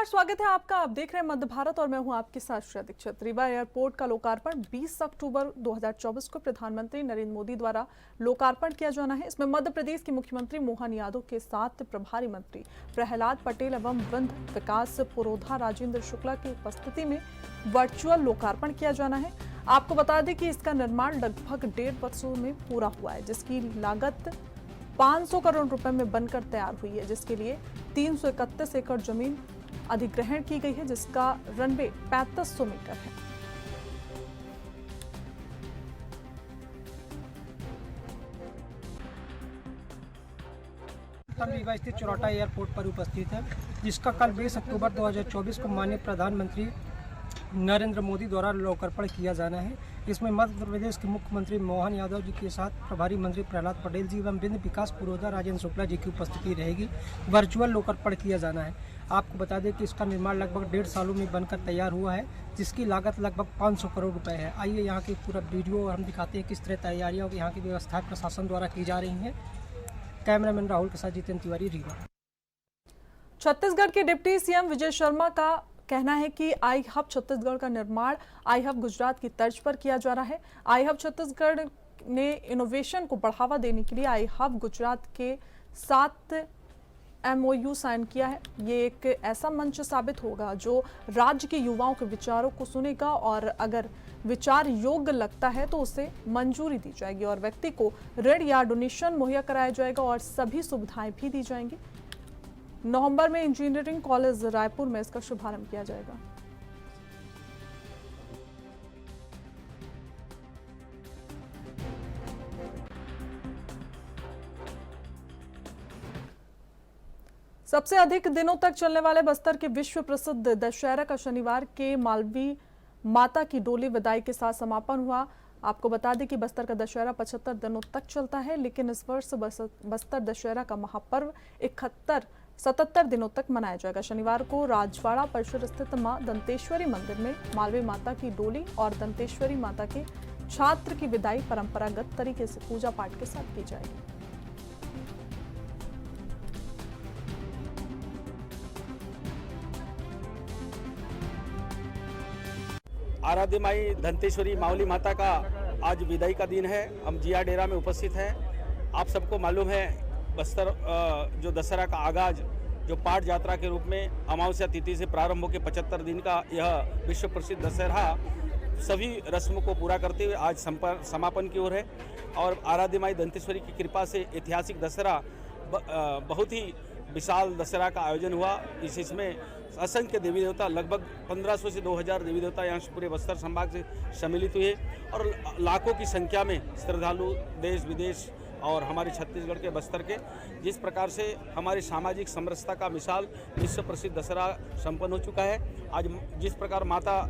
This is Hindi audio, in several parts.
स्वागत है आपका। आप देख रहे हैं मध्य भारत और मैं हूं आपके साथ श्रेया दीक्षित। रीवा एयरपोर्ट का लोकार्पण 20 अक्टूबर 2024 को प्रधानमंत्री नरेंद्र मोदी द्वारा लोकार्पण किया जाना है। इसमें मध्य प्रदेश के मुख्यमंत्री मोहन यादव के साथ प्रभारी मंत्री प्रहलाद पटेल एवं वन विकास पुरोधा राजेंद्र शुक्ला की उपस्थिति में वर्चुअल लोकार्पण किया जाना है। आपको बता दें कि इसका निर्माण लगभग 1.5 वर्षों में पूरा हुआ है, जिसकी लागत 500 करोड़ रुपए में बनकर तैयार हुई है, जिसके लिए 331 एकड़ जमीन अधिग्रहण की गई है, जिसका रनवे 3500 मीटर है। रीवा स्थित चौराटा एयरपोर्ट पर उपस्थित है, जिसका कल 20 अक्टूबर 2024 को माननीय प्रधानमंत्री नरेंद्र मोदी द्वारा लोकार्पण किया जाना है। इसमें मध्य प्रदेश के मुख्यमंत्री मोहन यादव जी के साथ प्रभारी मंत्री प्रहलाद पटेल जी एवं वन विकास पुरोधा राजेंद्र शुक्ला जी की उपस्थिति रहेगी। वर्चुअल लोकार्पण किया जाना है। आपको बता दें कि इसका निर्माण लगभग 1.5 सालों में बनकर तैयार हुआ है, जिसकी लागत लगभग 500 करोड़ रुपए है। आइए यहाँ की पूरा वीडियो हम दिखाते हैं किस तरह तैयारियाँ यहाँ की व्यवस्था प्रशासन द्वारा की जा रही हैं। कैमरामैन राहुल के साथ जितेंद्र तिवारी, रीवा। छत्तीसगढ़ के डिप्टी सीएम विजय शर्मा का कहना है कि आई हब छत्तीसगढ़ का निर्माण आई हब गुजरात की तर्ज पर किया जा रहा है। आई हब छत्तीसगढ़ ने इनोवेशन को बढ़ावा देने के लिए आई हब गुजरात के साथ MOU साइन किया है। ये एक ऐसा मंच साबित होगा जो राज्य के युवाओं के विचारों को सुनेगा और अगर विचार योग्य लगता है तो उसे मंजूरी दी जाएगी और व्यक्ति को ऋण या डोनेशन मुहैया कराया जाएगा और सभी सुविधाएं भी दी जाएंगी। नवंबर में इंजीनियरिंग कॉलेज रायपुर में इसका शुभारंभ किया जाएगा। सबसे अधिक दिनों तक चलने वाले बस्तर के विश्व प्रसिद्ध दशहरा का शनिवार के मालवी माता की डोली विदाई के साथ समापन हुआ। आपको बता दें कि बस्तर का दशहरा 75 दिनों तक चलता है, लेकिन इस वर्ष बस्तर दशहरा का महापर्व 77 दिनों तक मनाया जाएगा। शनिवार को राजवाड़ा परिसर स्थित मां दंतेश्वरी मंदिर में मालवी माता की डोली और दंतेश्वरी माता के छात्र की विदाई परंपरागत तरीके से पूजा पाठ के साथ की जाएगी। आराध्य माई दंतेश्वरी मावली माता का आज विदाई का दिन है। हम जिया डेरा में उपस्थित हैं। आप सबको मालूम है बस्तर जो दशहरा का आगाज जो पाठ यात्रा के रूप में अमावस्या तिथि से प्रारंभ होकर 75 दिन का यह विश्व प्रसिद्ध दशहरा सभी रस्मों को पूरा करते हुए आज समापन की ओर है और आराध्य माई दंतेश्वरी की कृपा से ऐतिहासिक दशहरा बहुत ही विशाल दशहरा का आयोजन हुआ। इसमें असंख्य देवी देवता लगभग 1500 से 2000 देवी देवता यहाँ पूरे बस्तर संभाग से सम्मिलित हुए और लाखों की संख्या में श्रद्धालु देश विदेश और हमारे छत्तीसगढ़ के बस्तर के जिस प्रकार से हमारी सामाजिक समरसता का मिसाल विश्व प्रसिद्ध दशहरा संपन्न हो चुका है। आज जिस प्रकार माता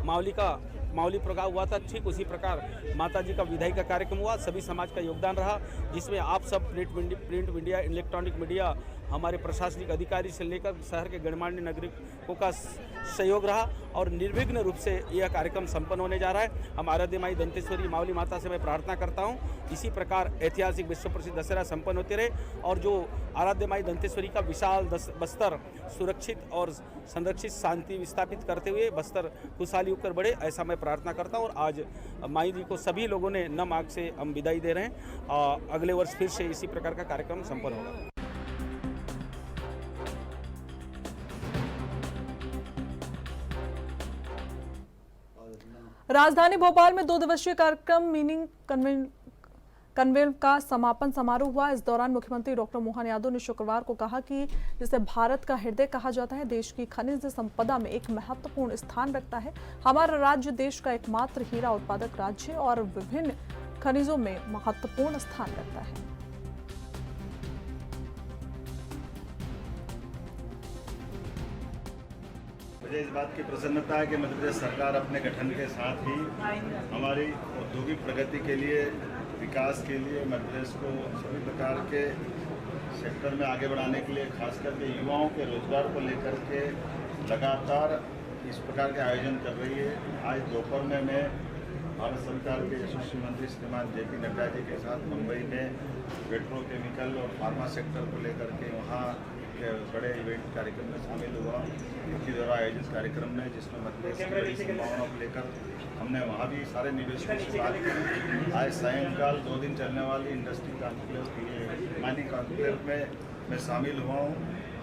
मावली प्रकार हुआ था, ठीक उसी प्रकार माता जी का विदाई का कार्यक्रम हुआ। सभी समाज का योगदान रहा, जिसमें आप सब प्रिंट मीडिया, इलेक्ट्रॉनिक मीडिया, हमारे प्रशासनिक अधिकारी से लेकर शहर के गणमान्य नागरिकों का सहयोग रहा और निर्विघ्न रूप से यह कार्यक्रम संपन्न होने जा रहा है। हम आराध्य माई दंतेश्वरी मावली माता से मैं प्रार्थना करता हूँ इसी प्रकार ऐतिहासिक विश्व प्रसिद्ध दशहरा संपन्न होते रहे और जो आराध्य माई दंतेश्वरी का विशाल बस्तर सुरक्षित और संरक्षित शांति विस्थापित करते हुए बस्तर खुशहाली होकर बढ़े, ऐसा मैं प्रार्थना करता हूँ। और आज माई जी को सभी लोगों ने नम आंख से हम विदाई दे रहे हैं। अगले वर्ष फिर से इसी प्रकार का कार्यक्रम संपन्न होगा। राजधानी भोपाल में 2 दिवसीय कार्यक्रम मीनिंग कन्वेल का समापन समारोह हुआ। इस दौरान मुख्यमंत्री डॉक्टर मोहन यादव ने शुक्रवार को कहा कि जिसे भारत का हृदय कहा जाता है, देश की खनिज संपदा में एक महत्वपूर्ण स्थान रखता है। हमारा राज्य देश का एकमात्र हीरा उत्पादक राज्य है और विभिन्न खनिजों में महत्वपूर्ण स्थान रखता है। मुझे इस बात की प्रसन्नता है कि मध्य प्रदेश सरकार अपने गठन के साथ ही हमारी औद्योगिक प्रगति के लिए, विकास के लिए मध्य प्रदेश को सभी प्रकार के सेक्टर में आगे बढ़ाने के लिए, खास करके युवाओं के रोजगार को लेकर के लगातार इस प्रकार के आयोजन कर रही है। आज दोपहर में मैं भारत सरकार के यशस्वी मंत्री श्रीमान JP नड्डा जी के साथ मुंबई में पेट्रोकेमिकल और फार्मा सेक्टर को लेकर के वहाँ बड़े इवेंट कार्यक्रम में शामिल हुआ इनके द्वारा आयोजित कार्यक्रम में, जिसमें मध्य प्रदेश की बड़ी संभावनाओं को लेकर हमने वहाँ भी सारे निवेशकों से बात की। आज सायंकाल 2 दिन चलने वाली इंडस्ट्री कॉन्क्लेव माइनिंग कॉन्क्लेव में मैं शामिल हुआ हूँ।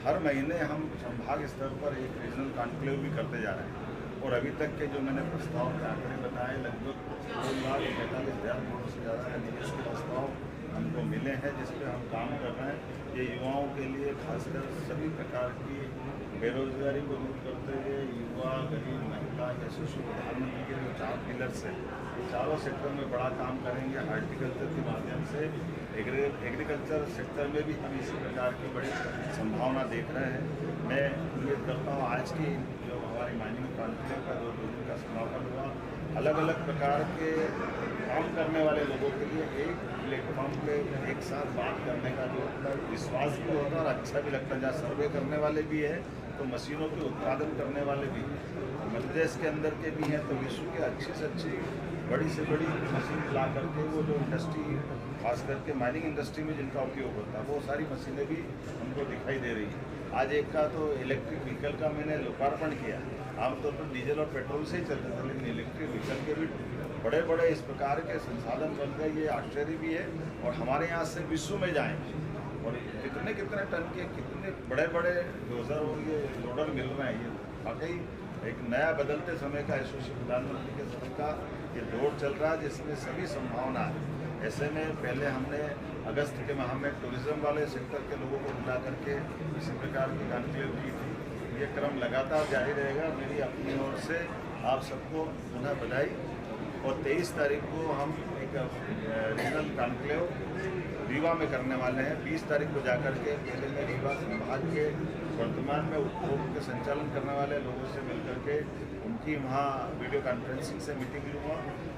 हर महीने हम संभाग स्तर पर एक रीजनल कॉन्क्लेव भी करते जा रहे हैं और अभी तक के जो मैंने प्रस्ताव के आंकड़े बताए, लगभग 2,45,000 करोड़ से ज़्यादा का निवेश के प्रस्ताव हमको मिले हैं, जिस पर हम काम कर रहे हैं। ये युवाओं के लिए खासकर सभी प्रकार की बेरोजगारी को दूर करते हुए युवा, गरीब, महिला, यशस्वी प्रधानमंत्री के जो 4 पिलर्स हैं, चारों सेक्टर में बड़ा काम करेंगे। हार्टिकल्चर के माध्यम से एग्रीकल्चर सेक्टर में भी हम इसी प्रकार की बड़ी संभावना देख रहे हैं। मैं उम्मीद करता हूँ आज की जो हमारी माइनिंग कॉन्क्लेव का 2 दिन का समापन हुआ, अलग अलग प्रकार के काम करने वाले लोगों के लिए एक प्लेटफॉर्म पे एक साथ बात करने का जो विश्वास भी होता है और अच्छा भी लगता है। जहाँ सर्वे करने वाले भी है तो मशीनों के उत्पादन करने वाले भी मध्य प्रदेश के अंदर के भी हैं, तो विश्व के अच्छी से अच्छी बड़ी से बड़ी मशीन ला करके वो जो इंडस्ट्री खास करके माइनिंग इंडस्ट्री में जिनका उपयोग होता है वो सारी मशीनें भी हमको दिखाई दे रही हैं। आज एक का तो इलेक्ट्रिक व्हीकल का मैंने लोकार्पण किया। आमतौर पर डीजल और पेट्रोल से ही चलते थे, लेकिन इलेक्ट्रिक व्हीकल के भी बड़े बड़े इस प्रकार के संसाधन बन गए, ये आश्चर्य भी है। और हमारे यहाँ से विश्व में जाएंगे और कितने कितने टन के कितने बड़े बड़े डोजर और ये लोडर मिल रहे हैं। ये वाकई एक नया बदलते समय का यशस्वी प्रधानमंत्री के समय का ये दौर चल रहा है, जिसमें सभी संभावना है। ऐसे में पहले हमने अगस्त के माह में टूरिज्म वाले सेक्टर के लोगों को बुला करके इसी प्रकार की कॉन्क्लेव की थी। ये क्रम लगातार जारी रहेगा। मेरी अपनी ओर से आप सबको पुनः बधाई। और 23 तारीख को हम एक रीजनल कॉन्क्लेव रीवा में करने वाले हैं। 20 तारीख को जाकर के पहले मैं रीवा संभाग के वर्तमान में उद्योग के संचालन करने वाले लोगों से मिलकर के उनकी वहाँ वीडियो कॉन्फ्रेंसिंग से मीटिंग लूँगा।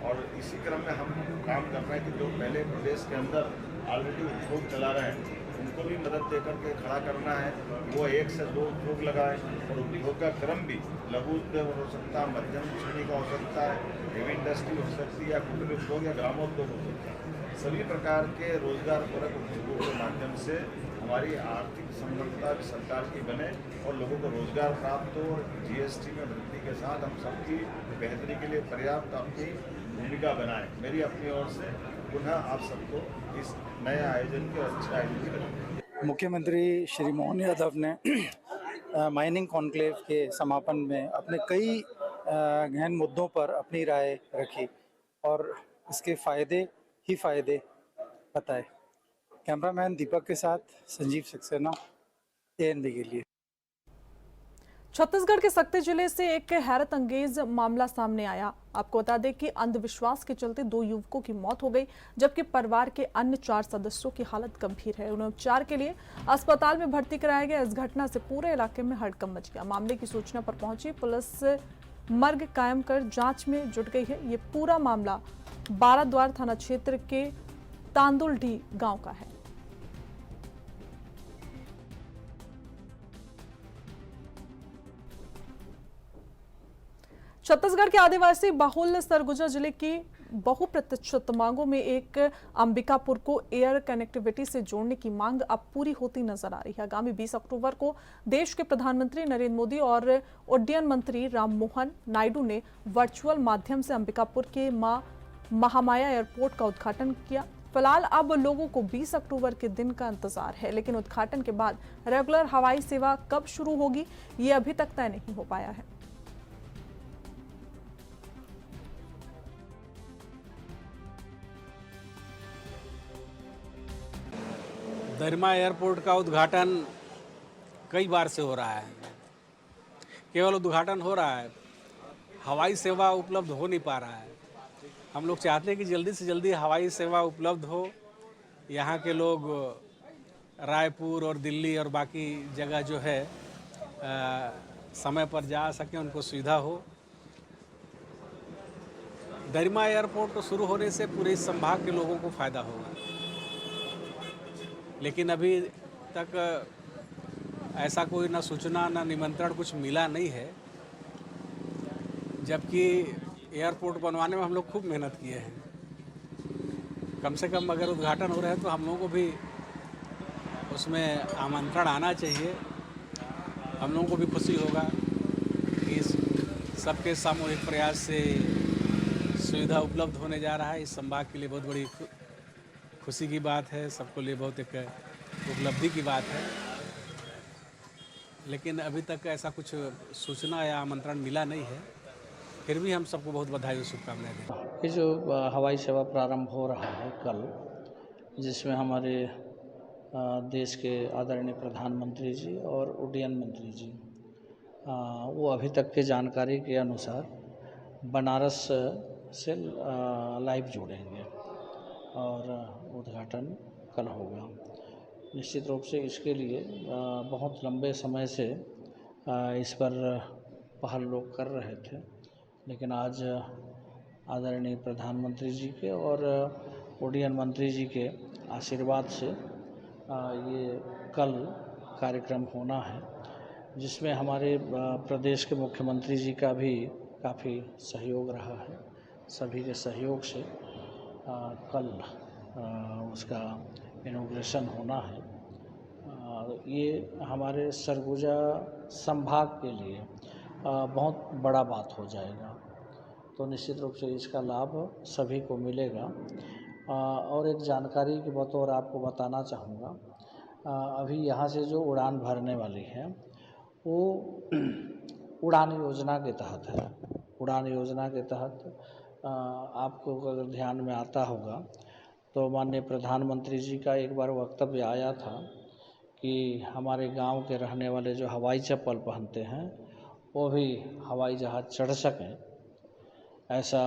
और इसी क्रम में हम काम कर रहे हैं कि जो पहले प्रदेश के अंदर ऑलरेडी उद्योग चला रहे हैं उनको भी मदद दे करके खड़ा करना है। वो 1 से 2 उद्योग लगाए और उद्योग का क्रम भी लघु उद्योग हो सकता है, मध्यम श्रेणी का हो सकता है, हेवी इंडस्ट्री हो सकती है, या कुटीर उद्योग या ग्रामोद्योग हो सकता है। सभी प्रकार के रोजगार परक उद्योगों के माध्यम से हमारी आर्थिक समृद्धता सरकार की बने और लोगों को रोजगार प्राप्त हो। जीएसटी में वृद्धि के साथ हम सबकी बेहतरी के लिए पर्याप्त अपनी भूमिका बनाएं। मेरी अपनी ओर से पुनः आप सबको इस नए आयोजन के अच्छे आयोजन की बधाई। मुख्यमंत्री श्री मोहन यादव ने माइनिंग कॉन्क्लेव के समापन में अपने कई गहन मुद्दों पर अपनी राय रखी और इसके फ़ायदे ही फ़ायदे बताए। कैमरामैन दीपक के साथ संजीव सक्सेना, ANB के लिए। छत्तीसगढ़ के सक्ती जिले से एक हैरत अंगेज मामला सामने आया। आपको बता दें कि अंधविश्वास के चलते 2 युवकों की मौत हो गई, जबकि परिवार के अन्य 4 सदस्यों की हालत गंभीर है। उन्हें उपचार के लिए अस्पताल में भर्ती कराया गया। इस घटना से पूरे इलाके में हड़कंप मच गया। मामले की सूचना पर पहुंची पुलिस मर्ग कायम कर जांच में जुट गई है। ये पूरा मामला बाराद्वार थाना क्षेत्र के तांदुलढी गांव का है। छत्तीसगढ़ के आदिवासी बाहुल सरगुजा जिले की बहुप्रतीक्षित मांगों में एक अंबिकापुर को एयर कनेक्टिविटी से जोड़ने की मांग अब पूरी होती नजर आ रही है। आगामी 20 अक्टूबर को देश के प्रधानमंत्री नरेंद्र मोदी और उड्डयन मंत्री राममोहन नायडू ने वर्चुअल माध्यम से अंबिकापुर के मां महामाया एयरपोर्ट का उद्घाटन किया। फिलहाल अब लोगों को 20 अक्टूबर के दिन का इंतजार है, लेकिन उद्घाटन के बाद रेगुलर हवाई सेवा कब शुरू होगी ये अभी तक तय नहीं हो पाया है। दरिमा एयरपोर्ट का उद्घाटन कई बार से हो रहा है। केवल उद्घाटन हो रहा है, हवाई सेवा उपलब्ध हो नहीं पा रहा है। हम लोग चाहते हैं कि जल्दी से जल्दी हवाई सेवा उपलब्ध हो, यहाँ के लोग रायपुर और दिल्ली और बाकी जगह जो है समय पर जा सकें, उनको सुविधा हो। दरिमा एयरपोर्ट को शुरू होने से पूरे इस संभाग के लोगों को फ़ायदा होगा, लेकिन अभी तक ऐसा कोई ना सूचना ना निमंत्रण कुछ मिला नहीं है, जबकि एयरपोर्ट बनवाने में हम लोग खूब मेहनत किए हैं। कम से कम अगर उद्घाटन हो रहा है तो हम लोगों को भी उसमें आमंत्रण आना चाहिए। हम लोगों को भी खुशी होगा कि इस सबके सामूहिक प्रयास से सुविधा उपलब्ध होने जा रहा है। इस संभाग के लिए बहुत बड़ी खुशी की बात है, सबको लिए बहुत एक उपलब्धि की बात है। लेकिन अभी तक ऐसा कुछ सूचना या आमंत्रण मिला नहीं है, फिर भी हम सबको बहुत बधाई और शुभकामनाएं देते हैं। ये जो हवाई सेवा प्रारंभ हो रहा है कल, जिसमें हमारे देश के आदरणीय प्रधानमंत्री जी और उड्डयन मंत्री जी वो अभी तक के जानकारी के अनुसार बनारस से लाइव जुड़ेंगे और उद्घाटन कल होगा। निश्चित रूप से इसके लिए बहुत लंबे समय से इस पर पहल लोग कर रहे थे, लेकिन आज आदरणीय प्रधानमंत्री जी के और उड्डयन मंत्री जी के आशीर्वाद से ये कल कार्यक्रम होना है, जिसमें हमारे प्रदेश के मुख्यमंत्री जी का भी काफ़ी सहयोग रहा है। सभी के सहयोग से कल उसका इनॉग्रेशन होना है। ये हमारे सरगुजा संभाग के लिए बहुत बड़ा बात हो जाएगा, तो निश्चित रूप से इसका लाभ सभी को मिलेगा। और एक जानकारी के बतौर आपको बताना चाहूँगा, अभी यहाँ से जो उड़ान भरने वाली है वो उड़ान योजना के तहत है। उड़ान योजना के तहत आपको अगर ध्यान में आता होगा तो माननीय प्रधानमंत्री जी का एक बार वक्तव्य आया था कि हमारे गांव के रहने वाले जो हवाई चप्पल पहनते हैं वो भी हवाई जहाज़ चढ़ सकें, ऐसा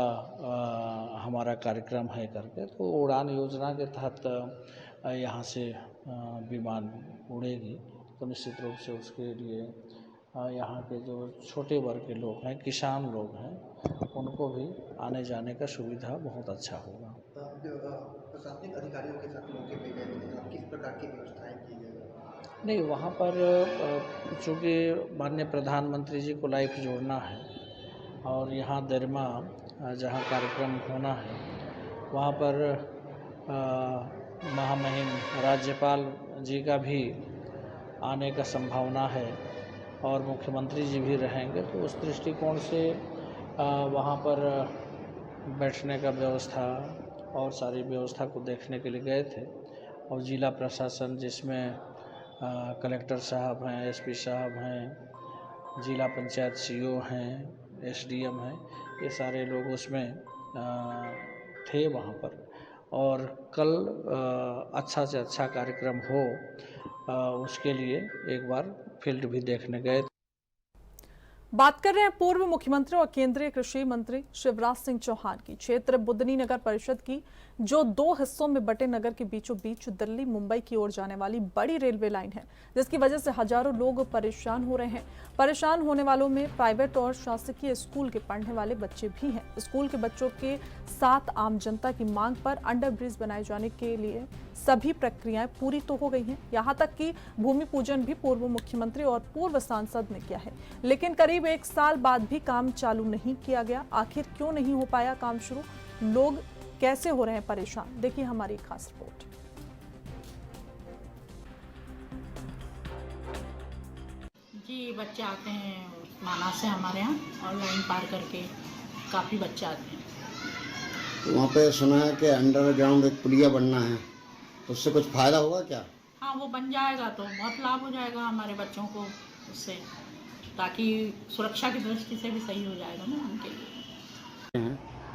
हमारा कार्यक्रम है करके। तो उड़ान योजना के तहत यहाँ से विमान उड़ेगी, तो निश्चित रूप से उसके लिए यहाँ के जो छोटे वर्ग के लोग हैं, किसान लोग हैं, उनको भी आने जाने का सुविधा बहुत अच्छा होगा। प्रशासनिक अधिकारियों के साथ मौके पे गए थे, किस प्रकार की व्यवस्थाएं की गई? नहीं, वहाँ पर चूँकि माननीय प्रधानमंत्री जी को लाइव जोड़ना है और यहाँ दरमा जहाँ कार्यक्रम होना है वहाँ पर महामहिम राज्यपाल जी का भी आने का संभावना है और मुख्यमंत्री जी भी रहेंगे, तो उस दृष्टिकोण से वहाँ पर बैठने का व्यवस्था और सारी व्यवस्था को देखने के लिए गए थे। और जिला प्रशासन जिसमें कलेक्टर साहब हैं, एसपी साहब हैं, जिला पंचायत सीओ हैं, एसडीएम हैं, ये सारे लोग उसमें थे वहाँ पर। और कल अच्छा से अच्छा कार्यक्रम हो उसके लिए एक बार फील्ड भी देखने गए। बात कर रहे हैं पूर्व मुख्यमंत्री और केंद्रीय कृषि मंत्री शिवराज सिंह चौहान की। क्षेत्र बुदनी नगर परिषद की जो 2 हिस्सों में बटे नगर के बीचों बीच दिल्ली मुंबई की ओर जाने वाली बड़ी रेलवे लाइन है, जिसकी वजह से हजारों लोग परेशान हो रहे हैं। परेशान होने वालों में प्राइवेट और शासकीय स्कूल के पढ़ने वाले बच्चे भी हैं। स्कूल के बच्चों के साथ आम जनता की मांग पर अंडरब्रिज बनाए जाने के लिए सभी प्रक्रियाएं पूरी तो हो गई हैं। यहां तक कि भूमि पूजन भी पूर्व मुख्यमंत्री और पूर्व सांसद ने किया है, लेकिन करीब 1 साल बाद भी काम चालू नहीं किया गया। आखिर क्यों नहीं हो पाया काम शुरू? लोग कैसे हो रहे हैं परेशान? देखिए हमारी खास रिपोर्ट। जी, बच्चे आते हैं माना से हमारे यहाँ और लाइन पार करके काफ़ी बच्चे आते हैं। तो वहाँ पे सुना है कि अंडरग्राउंड एक पुलिया बनना है, तो उससे कुछ फ़ायदा होगा क्या? हाँ, वो बन जाएगा तो बहुत लाभ हो जाएगा हमारे बच्चों को उससे, ताकि सुरक्षा की दृष्टि से भी सही हो जाएगा ना उनके लिए।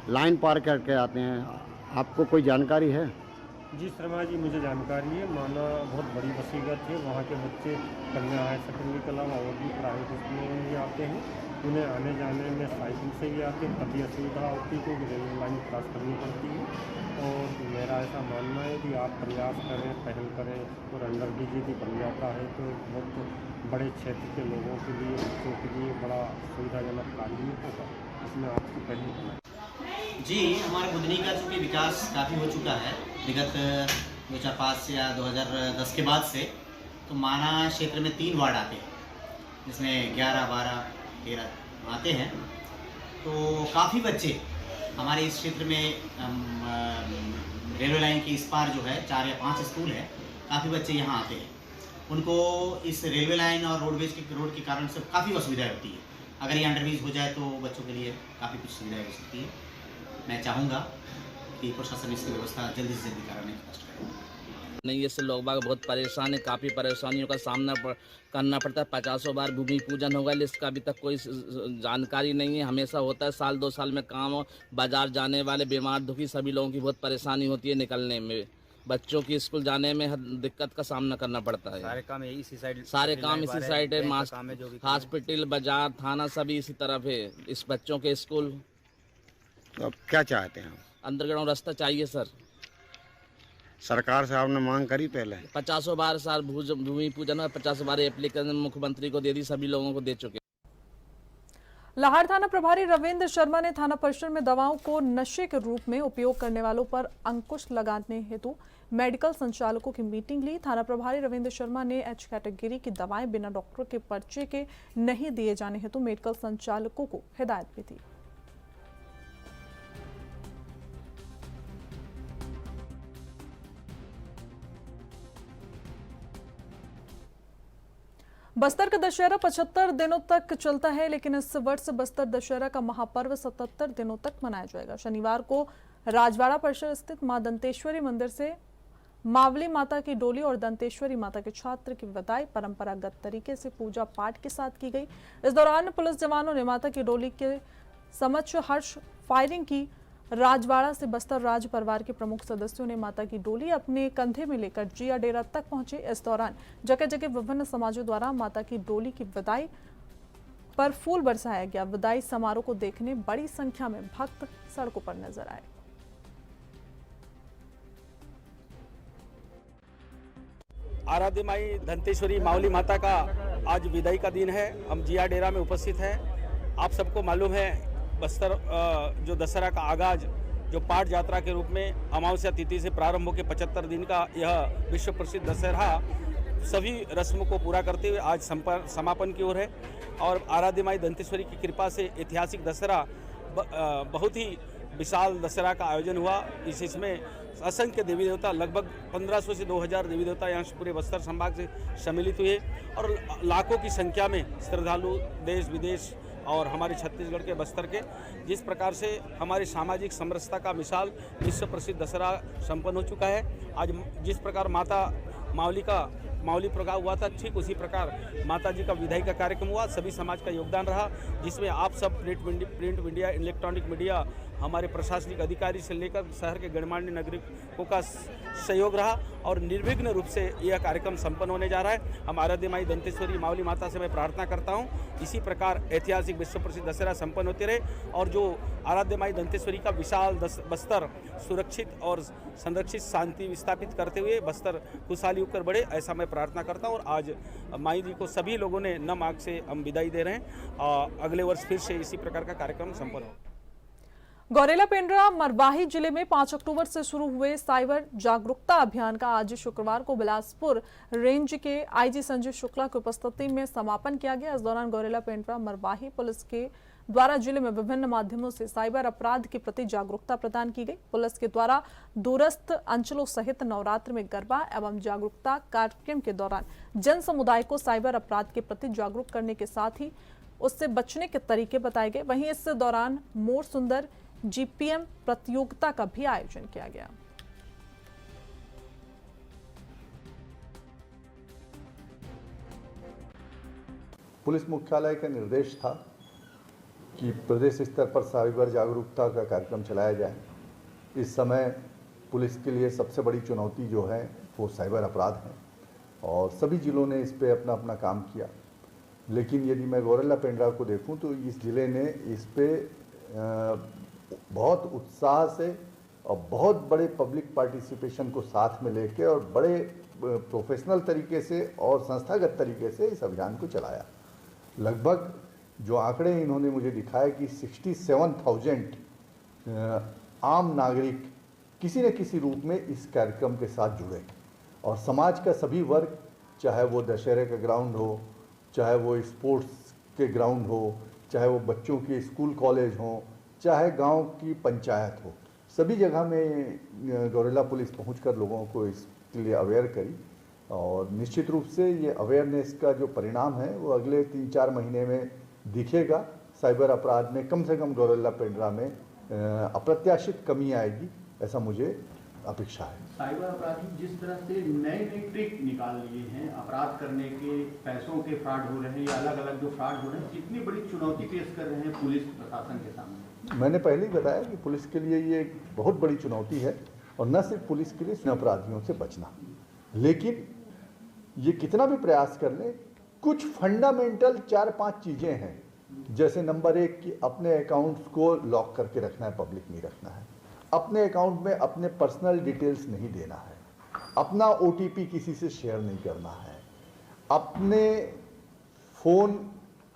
लाइन पार करके आते हैं, आपको कोई जानकारी है? जी शर्मा जी, मुझे जानकारी है। माना बहुत बड़ी बसीगत है, वहाँ के बच्चे कन्या हायर सेकेंडरी के अलावा और भी प्राइवेट स्कूल में भी आते हैं। उन्हें आने जाने में साइकिल से भी आते हैं, काफ़ी असुविधा होती है क्योंकि रेलवे लाइन क्रॉस करनी पड़ती है। और मेरा ऐसा मानना है कि आप प्रयास करें, पहल करें और अंडर ब्रिज भी बन जाता है तो बहुत बड़े क्षेत्र के लोगों के लिए, बच्चों के लिए बड़ा सुविधाजनक कार्य होगा। इसमें आपकी पहल करना जी। हमारे बुदनी का चूँकि विकास काफ़ी हो चुका है विगत 2005 या 2010 के बाद से, तो माना क्षेत्र में 3 वार्ड आते हैं, जिसमें 11, 12, 13 आते हैं। तो काफ़ी बच्चे हमारे इस क्षेत्र में रेलवे लाइन के इस पार जो है 4 या 5 स्कूल है, काफ़ी बच्चे यहाँ आते हैं। उनको इस रेलवे लाइन और रोडवेज के रोड के कारण से काफ़ी असुविधाएं होती है। अगर ये अंडरब्रिज हो जाए तो बच्चों के लिए काफ़ी कुछ सुविधाएं हो सकती है। मैं चाहूँगा कि प्रशासन इसकी व्यवस्था जल्दी से जल्दी कराने की कोशिश करे। नहीं, इससे लोग बाग बहुत परेशान है, काफ़ी परेशानियों का सामना करना पड़ता है। 50 बार भूमि पूजन होगा, इसका अभी तक कोई जानकारी नहीं है। हमेशा होता है, साल 2 साल में काम हो। बाजार जाने वाले बीमार दुखी सभी लोगों की बहुत परेशानी होती है निकलने में, बच्चों की स्कूल जाने में दिक्कत का सामना करना पड़ता है। सारे काम इसी साइड है, हॉस्पिटल, बाजार, थाना सभी इसी तरफ है। इस बच्चों के स्कूल तो अब क्या चाहते हैं? अंडरग्राउंड रास्ता चाहिए सर। सरकार से आपने मांग करी पहले? 50 बार सर भूमि पूजन, 50 बार एप्लीकेशन मुख्यमंत्री को दे दी, सभी लोगों को दे चुके। लाहौर थाना प्रभारी रविंद्र शर्मा ने थाना परिसर में दवाओं को नशे के रूप में उपयोग करने वालों पर अंकुश लगाने हेतु मेडिकल संचालकों की मीटिंग ली। थाना प्रभारी रविंद्र शर्मा ने एच कैटेगरी की दवाएं बिना डॉक्टर के पर्चे के नहीं दिए जाने हेतु मेडिकल संचालकों को हिदायत भी दी। बस्तर का दशहरा 75 दिनों तक चलता है, लेकिन इस वर्ष बस्तर दशहरा का महापर्व 77 दिनों तक मनाया जाएगा। शनिवार को राजवाड़ा परिसर स्थित मां दंतेश्वरी मंदिर से मावली माता की डोली और दंतेश्वरी माता के छात्र की विदाई परंपरागत तरीके से पूजा पाठ के साथ की गई। इस दौरान पुलिस जवानों ने माता की डोली के समक्ष हर्ष फायरिंग की। राजवाड़ा से बस्तर राज परिवार के प्रमुख सदस्यों ने माता की डोली अपने कंधे में लेकर जिया डेरा तक पहुंचे। इस दौरान जगह जगह विभिन्न समाजों द्वारा माता की डोली की विदाई पर फूल बरसाया गया। विदाई समारोह को देखने बड़ी संख्या में भक्त सड़कों पर नजर आए। आराध्य माई धंतेश्वरी मावली माता का आज विदाई का दिन है। हम जिया डेरा में उपस्थित हैं। आप सबको मालूम है बस्तर जो दशहरा का आगाज जो पाठ यात्रा के रूप में अमावस्या तिथि से प्रारंभ होकर 75 दिन का यह विश्व प्रसिद्ध दशहरा सभी रस्मों को पूरा करते हुए आज समापन की ओर है। और आराध्य माई दंतेश्वरी की कृपा से ऐतिहासिक दशहरा बहुत ही विशाल दशहरा का आयोजन हुआ। इसमें असंख्य देवी देवता, लगभग 1500 से 2000 देवी देवता यहाँ पूरे बस्तर संभाग से सम्मिलित हुए और लाखों की संख्या में श्रद्धालु देश विदेश और हमारे छत्तीसगढ़ के बस्तर के जिस प्रकार से हमारी सामाजिक समरसता का मिसाल विश्व प्रसिद्ध दशहरा संपन्न हो चुका है। आज जिस प्रकार माता मावली प्रकार हुआ था, ठीक उसी प्रकार माता जी का विदाई का कार्यक्रम हुआ। सभी समाज का योगदान रहा, जिसमें आप सब प्रिंट मीडिया, इलेक्ट्रॉनिक मीडिया, हमारे प्रशासनिक अधिकारी से लेकर शहर के गणमान्य नागरिकों का सहयोग रहा और निर्विघ्न रूप से यह कार्यक्रम संपन्न होने जा रहा है। हम आराध्य माई दंतेश्वरी मावली माता से मैं प्रार्थना करता हूं इसी प्रकार ऐतिहासिक विश्व प्रसिद्ध दशहरा संपन्न होते रहे और जो आराध्य माई दंतेश्वरी का विशाल बस्तर सुरक्षित और संरक्षित शांति विस्थापित करते हुए बस्तर खुशहाली होकर बढ़े, ऐसा मैं प्रार्थना करता हूं। और आज माई जी को सभी लोगों ने नम आंख से हम विदाई दे रहे हैं। अगले वर्ष फिर से इसी प्रकार का कार्यक्रम संपन्न हो। गौरेला पेंड्रा मरवाही जिले में 5 अक्टूबर से शुरू हुए साइबर जागरूकता अभियान का आज शुक्रवार को बिलासपुर रेंज के आईजी संजय शुक्ला की उपस्थिति में समापन किया गया। इस दौरान गौरेला पेंड्रा मरवाही पुलिस के द्वारा जिले में विभिन्न माध्यमों से साइबर अपराध के प्रति जागरूकता प्रदान की गई। पुलिस के द्वारा दूरस्थ अंचलों सहित नवरात्र में गरबा एवं जागरूकता कार्यक्रम के दौरान जन समुदाय को साइबर अपराध के प्रति जागरूक करने के साथ ही उससे बचने के तरीके बताए गए। वहीं इस दौरान मोर सुंदर जीपीएम प्रतियोगिता का भी आयोजन किया गया। पुलिस मुख्यालय का निर्देश था कि प्रदेश स्तर पर साइबर जागरूकता का कार्यक्रम चलाया जाए। इस समय पुलिस के लिए सबसे बड़ी चुनौती जो है वो साइबर अपराध है और सभी जिलों ने इस पे अपना अपना काम किया। लेकिन यदि मैं गौरेला पेंड्रा को देखूं तो इस जिले ने इस पे बहुत उत्साह से और बहुत बड़े पब्लिक पार्टिसिपेशन को साथ में लेके और बड़े प्रोफेशनल तरीके से और संस्थागत तरीके से इस अभियान को चलाया। लगभग जो आंकड़े इन्होंने मुझे दिखाए कि 67,000 आम नागरिक किसी न किसी रूप में इस कार्यक्रम के साथ जुड़े और समाज का सभी वर्ग, चाहे वो दशहरे का ग्राउंड हो, चाहे वो स्पोर्ट्स के ग्राउंड हो, चाहे वो बच्चों के स्कूल कॉलेज हों, चाहे गांव की पंचायत हो, सभी जगह में गौरेला पुलिस पहुंचकर लोगों को इसके लिए अवेयर करी और निश्चित रूप से ये अवेयरनेस का जो परिणाम है वो अगले 3-4 महीने में दिखेगा। साइबर अपराध में कम से कम गौरेला पेंड्रा में अप्रत्याशित कमी आएगी, ऐसा मुझे अपेक्षा है। साइबर अपराधी जिस तरह से नए नए ट्रिक निकाल लिए हैं अपराध करने के, पैसों के फ्रॉड हो रहे हैं या अलग अलग जो फ्रॉड हो रहे हैं, कितनी बड़ी चुनौती पेश कर रहे हैं पुलिस प्रशासन के सामने। मैंने पहले ही बताया कि पुलिस के लिए ये एक बहुत बड़ी चुनौती है, और न सिर्फ पुलिस के लिए, अपराधियों से बचना। लेकिन ये कितना भी प्रयास कर लें, कुछ फंडामेंटल 4-5 चीज़ें हैं। जैसे नंबर 1 कि अपने अकाउंट्स को लॉक करके रखना है, पब्लिक नहीं रखना है। अपने अकाउंट में अपने पर्सनल डिटेल्स नहीं देना है। अपना OTP किसी से शेयर नहीं करना है। अपने फ़ोन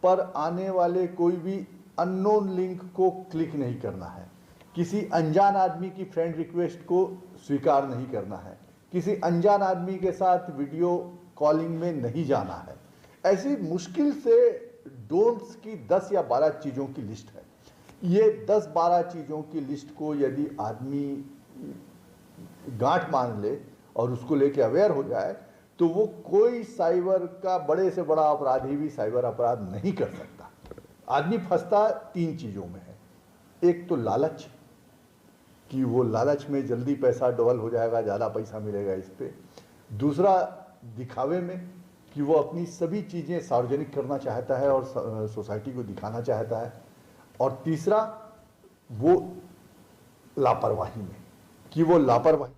पर आने वाले कोई भी अननोन लिंक को क्लिक नहीं करना है। किसी अनजान आदमी की फ्रेंड रिक्वेस्ट को स्वीकार नहीं करना है। किसी अनजान आदमी के साथ वीडियो कॉलिंग में नहीं जाना है। ऐसी मुश्किल से डोंट्स की 10 या 12 चीज़ों की लिस्ट है। ये 10-12 चीज़ों की लिस्ट को यदि आदमी गांठ मान ले और उसको लेके अवेयर हो जाए, तो वो कोई साइबर का बड़े से बड़ा अपराधी भी साइबर अपराध नहीं कर सकता। आदमी फंसता 3 चीज़ों में है। एक तो लालच, कि वो लालच में जल्दी पैसा डबल हो जाएगा, ज़्यादा पैसा मिलेगा इस पर। दूसरा दिखावे में, कि वो अपनी सभी चीज़ें सार्वजनिक करना चाहता है और सोसाइटी को दिखाना चाहता है। और तीसरा वो लापरवाही में, कि वो लापरवाही।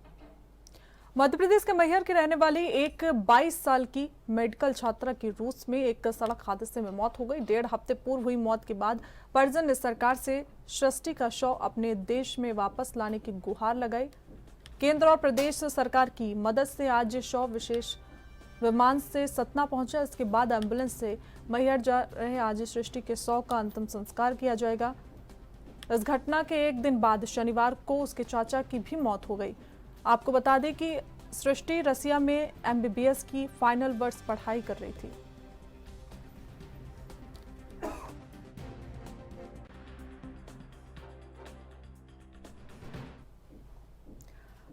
मध्य प्रदेश के मैहर की रहने वाली एक 22 साल की मेडिकल छात्रा की रूस में एक सड़क हादसे में मौत हो गई। 1.5 हफ्ते पूर्व हुई मौत के बाद परिजन ने सरकार से सृष्टि का शव अपने देश में वापस लाने की गुहार लगाई। केंद्र और प्रदेश सरकार की मदद से आज शव विशेष विमान से सतना पहुंचा। इसके बाद एम्बुलेंस से मैहर जा रहे आज सृष्टि के शव का अंतिम संस्कार किया जाएगा। इस घटना के एक दिन बाद शनिवार को उसके चाचा की भी मौत हो गई। आपको बता दें कि सृष्टि रसिया में MBBS की फाइनल वर्ष पढ़ाई कर रही थी।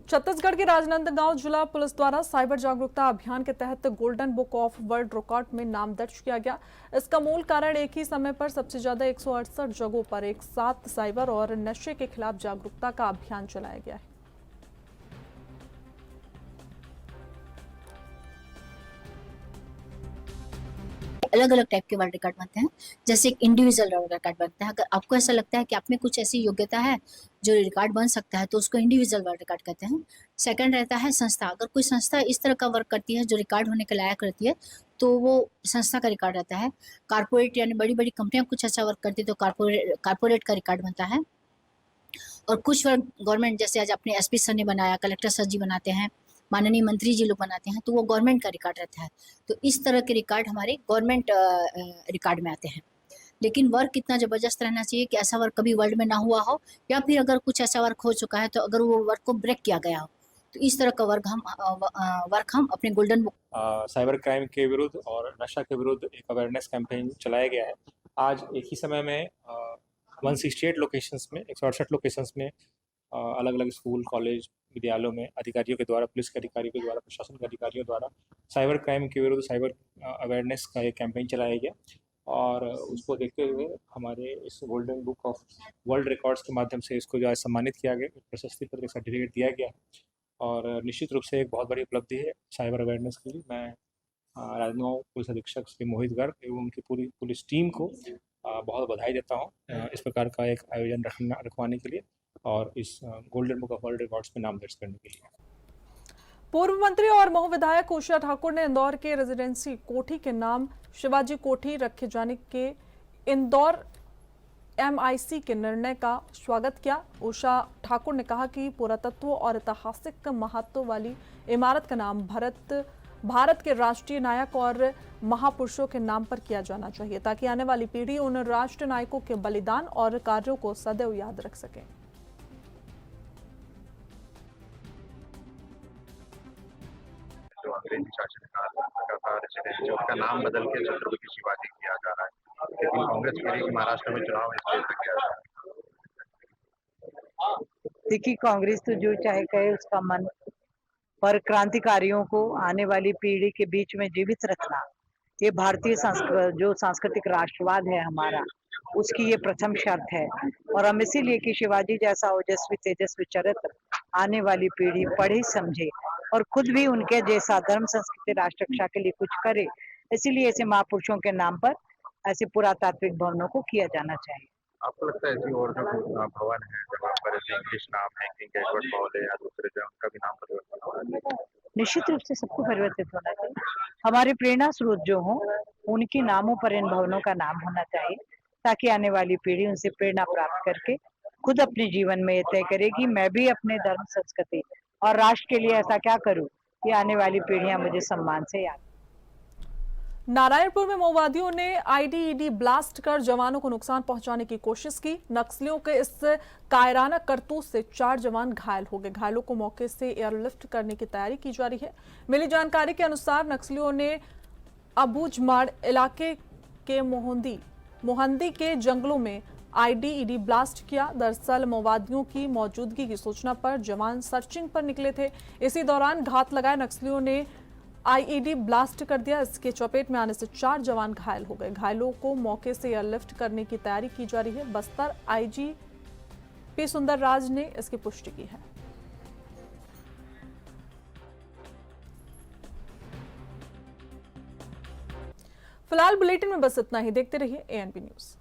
छत्तीसगढ़ के राजनांदगांव जिला पुलिस द्वारा साइबर जागरूकता अभियान के तहत golden book of world record में नाम दर्ज किया गया। इसका मूल कारण एक ही समय पर सबसे ज्यादा 168 जगहों पर एक साथ साइबर और नशे के खिलाफ जागरूकता का अभियान चलाया गया है। अलग अलग टाइप के वर्ल्ड रिकॉर्ड बनते हैं। जैसे एक इंडिविजुअल वर्ल्ड रिकॉर्ड बनता है। अगर आपको ऐसा लगता है कि आप में कुछ ऐसी योग्यता है जो रिकॉर्ड बन सकता है, तो उसको इंडिविजुअल वर्ल्ड रिकॉर्ड कहते हैं। सेकंड रहता है संस्था। अगर कोई संस्था इस तरह का वर्क करती है जो रिकॉर्ड होने के लायक रहती है, तो वो संस्था का रिकॉर्ड रहता है। कारपोरेट यानी बड़ी बड़ी कंपनियां कुछ अच्छा वर्क करती है तो कारपोरेट का रिकॉर्ड बनता है। और कुछ वर्क गवर्नमेंट, जैसे आज अपने SP सर ने बनाया, कलेक्टर सर जी बनाते हैं, माननीय मंत्री जी लोग बनाते हैं, तो वो गवर्नमेंट का रिकॉर्ड रहता है। तो इस तरह के रिकॉर्ड हमारे गवर्नमेंट रिकॉर्ड में आते हैं। लेकिन वर्क कितना ज़बरदस्त रहना चाहिए कि ऐसा वर्क कभी वर्ल्ड में ना हुआ हो, या फिर अगर कुछ ऐसा वर्क हो चुका है तो अगर वो वर्क को ब्रेक किया गया हो, तो इस तरह का वर्क हम अपने गोल्डन बुक। साइबर क्राइम के विरुद्ध और नशा के विरुद्ध एक अवेयरनेस कैंपेन चलाया गया है। आज एक ही समय में 168 लोकेशंस में, 168 लोकेशंस में अलग अलग स्कूल, कॉलेज, विद्यालयों में अधिकारियों के द्वारा, पुलिस के अधिकारियों के द्वारा, प्रशासन के अधिकारियों द्वारा साइबर क्राइम के विरुद्ध साइबर अवेयरनेस का एक कैंपेन चलाया गया। और उसको देखते हुए हमारे इस golden book of world records के माध्यम से इसको जो है सम्मानित किया गया, प्रशस्ति पत्र, सर्टिफिकेट दिया गया। और निश्चित रूप से एक बहुत बड़ी उपलब्धि है साइबर अवेयरनेस के लिए। मैं राजनांदगांव पुलिस अधीक्षक श्री मोहित गर्ग एवं उनकी पूरी पुलिस टीम को बहुत बधाई देता हूँ इस प्रकार का एक आयोजन रखवाने के लिए और इस golden book of world records में नाम दर्ज करने के लिए। पूर्व मंत्री और महू विधायक उषा ठाकुर ने इंदौर के रेजिडेंसी कोठी के नाम शिवाजी कोठी रखे जाने के इंदौर MIC के निर्णय का स्वागत किया। उषा ठाकुर ने कहा कि पुरातत्व और ऐतिहासिक महत्व वाली इमारत का नाम भारत के राष्ट्रीय नायक और महापुरुषों के नाम पर किया जाना चाहिए, ताकि आने वाली पीढ़ी उन राष्ट्र नायकों के बलिदान और कार्यों को सदैव याद रख सके। जो अंग्रेजी शासनकाल का रेजिडेंसी, उसका नाम बदल के छत्रपति शिवाजी किया जा रहा है, लेकिन कांग्रेस के लिए महाराष्ट्र में चुनाव इसलिए किया जा रहा है। देखिए, कांग्रेस तो जो चाहे कहे, उसका मन पर क्रांतिकारियों को आने वाली पीढ़ी के बीच में जीवित रखना, ये भारतीय जो सांस्कृतिक राष्ट्रवाद है हमारा, उसकी ये प्रथम शर्त है। और हम इसीलिए कि शिवाजी जैसा ओजस्वी तेजस्वी चरित्र आने वाली पीढ़ी पढ़े समझे और खुद भी उनके जैसा धर्म संस्कृति राष्ट्र रक्षा के लिए कुछ करे, इसीलिए ऐसे महापुरुषों के नाम पर ऐसे पुरातात्विक भवनों को किया जाना चाहिए। आपको लगता है ऐसी और जो भवन है जहाँ पर ऐसे इंग्लिश नाम है, किंग एडवर्ड मॉल है या दूसरे जो उनका भी नाम परिवर्तन होना चाहिए? निश्चित रूप से सबको परिवर्तित होना चाहिए। हमारे प्रेरणा स्रोत जो हों उनके नामों पर इन भवनों का नाम होना चाहिए, ताकि आने वाली पीढ़ी उनसे प्रेरणा प्राप्त करके खुद अपने जीवन में ये तय करे कि मैं भी अपने धर्म संस्कृति और राष्ट्र के लिए ऐसा क्या करूं कि आने वाली पीढ़ियां मुझे सम्मान से याद। नारायणपुर में माओवादियों ने आईईडी ब्लास्ट कर जवानों को नुकसान पहुंचाने की कोशिश की। नक्सलियों के इस कायराना करतूत से 4 जवान घायल हो गए। घायलों को मौके से एयरलिफ्ट करने की तैयारी की जा रही है। मिली जानकारी के अनुसार नक्सलियों ने अबूझमाड़ इलाके के मोहंदी के जंगलों में आईईडी ब्लास्ट किया। दरअसल माओवादियों की मौजूदगी की सूचना पर जवान सर्चिंग पर निकले थे। इसी दौरान घात लगाए नक्सलियों ने आईईडी ब्लास्ट कर दिया। इसके चपेट में आने से 4 जवान घायल हो गए। घायलों को मौके से एयरलिफ्ट करने की तैयारी की जा रही है। बस्तर आईजी पी सुंदरराज ने इसकी पुष्टि की है। फिलहाल बुलेटिन में बस इतना ही। देखते रहिए एएनपी न्यूज़।